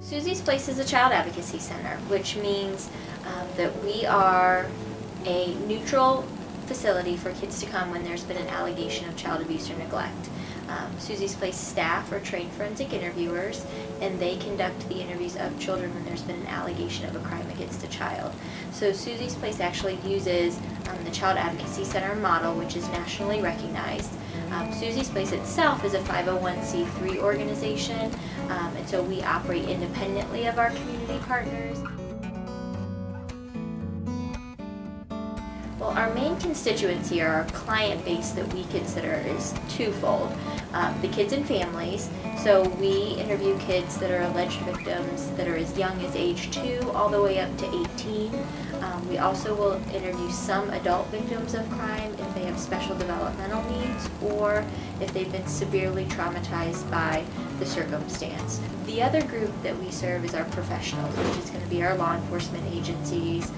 Susie's Place is a child advocacy center, which means that we are a neutral facility for kids to come when there's been an allegation of child abuse or neglect. Susie's Place staff are trained forensic interviewers, and they conduct the interviews of children when there's been an allegation of a crime against a child. So Susie's Place actually uses the Child Advocacy Center model, which is nationally recognized. Susie's Place itself is a 501c3 organization, and so we operate independently of our community partners. Well, our main constituency, or our client base that we consider, is twofold. The kids and families. So we interview kids that are alleged victims that are as young as age 2 all the way up to 18. We also will interview some adult victims of crime if they have special developmental needs or if they've been severely traumatized by the circumstance. The other group that we serve is our professionals, which is going to be our law enforcement agencies,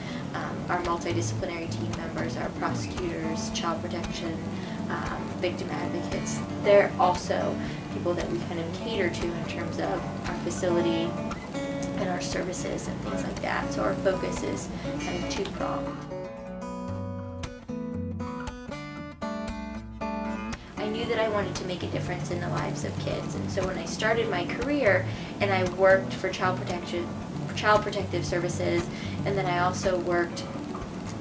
our multidisciplinary team members, our prosecutors, child protection, victim advocates. They're also people that we kind of cater to in terms of our facility and our services and things like that. So our focus is kind of two-pronged. I knew that I wanted to make a difference in the lives of kids, and so when I started my career and I worked for Child Protective Services, and then I also worked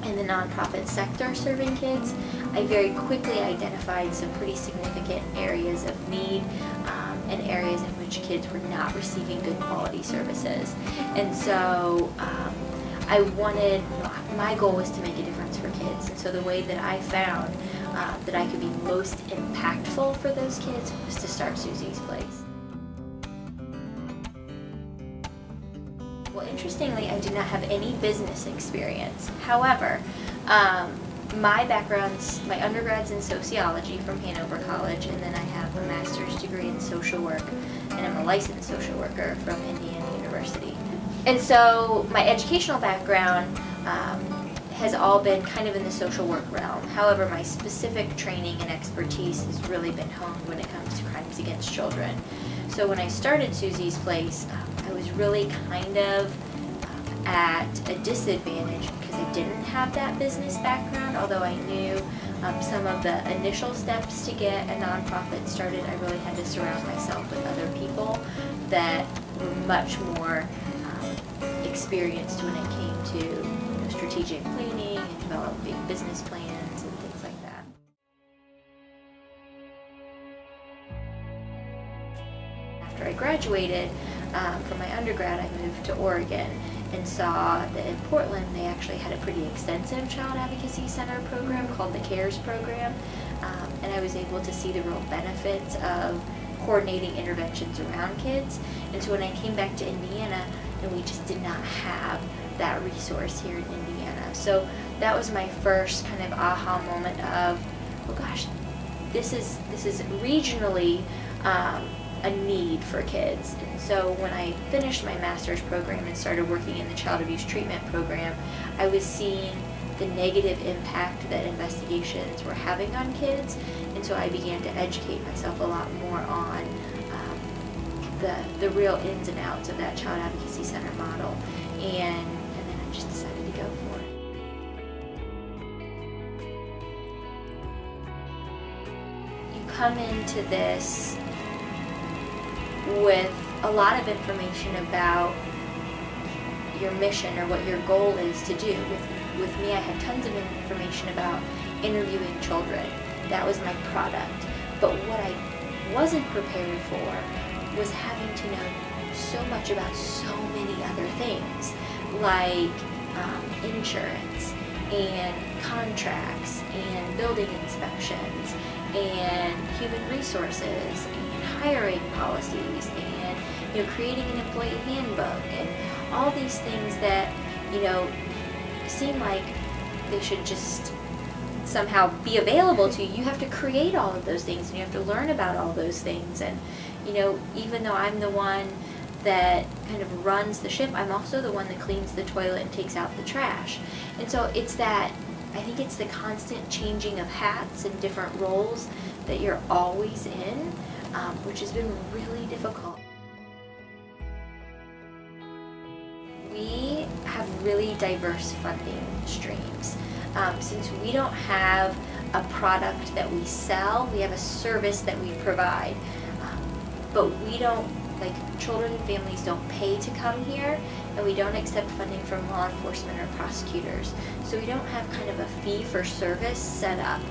in the nonprofit sector serving kids, I very quickly identified some pretty significant areas of need and areas in which kids were not receiving good quality services. And so my goal was to make a difference for kids. And so the way that I found that I could be most impactful for those kids was to start Susie's Place. Well, interestingly, I did not have any business experience. However, my undergrad's in sociology from Hanover College, and then I have a master's degree in social work, and I'm a licensed social worker from Indiana University. And so my educational background has all been kind of in the social work realm. However, my specific training and expertise has really been honed when it comes to crimes against children. So when I started Susie's Place, I was really kind of at a disadvantage because I didn't have that business background. Although I knew some of the initial steps to get a nonprofit started, I really had to surround myself with other people that were much more experienced when it came to strategic planning and developing business plans and things like that. After I graduated from my undergrad, I moved to Oregon and saw that in Portland they actually had a pretty extensive child advocacy center program called the CARES program, and I was able to see the real benefits of coordinating interventions around kids. And so when I came back to Indiana, and we just did not have that resource here in Indiana. So that was my first kind of aha moment of, oh gosh, this is regionally a need for kids. And so when I finished my master's program and started working in the child abuse treatment program, I was seeing the negative impact that investigations were having on kids, and so I began to educate myself a lot more on the real ins and outs of that child advocacy center model, and then I just decided to go for it. You come into this with a lot of information about your mission or what your goal is to do. With me, I had tons of information about interviewing children. That was my product. But what I wasn't prepared for was having to know so much about so many other things, like insurance and contracts and building inspections and human resources and hiring policies and creating an employee handbook and all these things that seem like they should just somehow be available to you. You have to create all of those things, and you have to learn about all those things. And even though I'm the one that kind of runs the ship, I'm also the one that cleans the toilet and takes out the trash. And so it's that, I think it's the constant changing of hats and different roles that you're always in, which has been really difficult. really diverse funding streams. Since we don't have a product that we sell, we have a service that we provide. But we don't, like, children and families don't pay to come here, and we don't accept funding from law enforcement or prosecutors. So we don't have kind of a fee for service set up.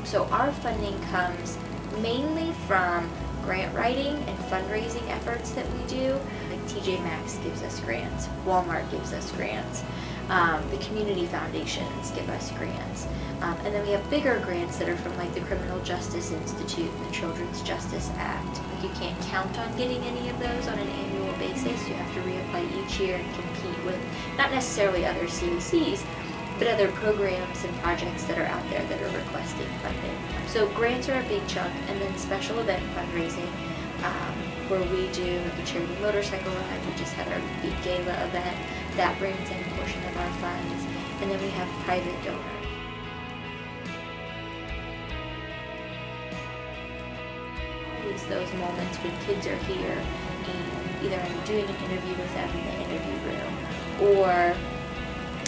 So our funding comes mainly from grant writing and fundraising efforts that we do. Like TJ Maxx gives us grants, Walmart gives us grants, the community foundations give us grants. And then we have bigger grants that are from like the Criminal Justice Institute and the Children's Justice Act. Like you can't count on getting any of those on an annual basis. You have to reapply each year and compete with not necessarily other COCs, but other programs and projects that are out there that are requesting funding. So grants are a big chunk, and then special event fundraising, where we do like a charity motorcycle ride. We just had our big gala event. That brings in a portion of our funds. And then we have private donors. Always those moments when kids are here and either I'm doing an interview with them in the interview room, or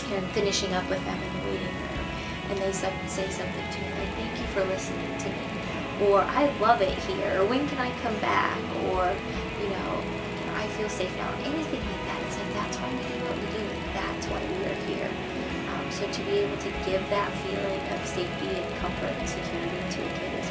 I'm finishing up with them in the waiting room, and they say something to me like, "Thank you for listening to me," or "I love it here," or "When can I come back?" or I feel safe now. Anything like that. It's like, that's why we do what we do, and that's why we are here. So to be able to give that feeling of safety and comfort and security to a kid is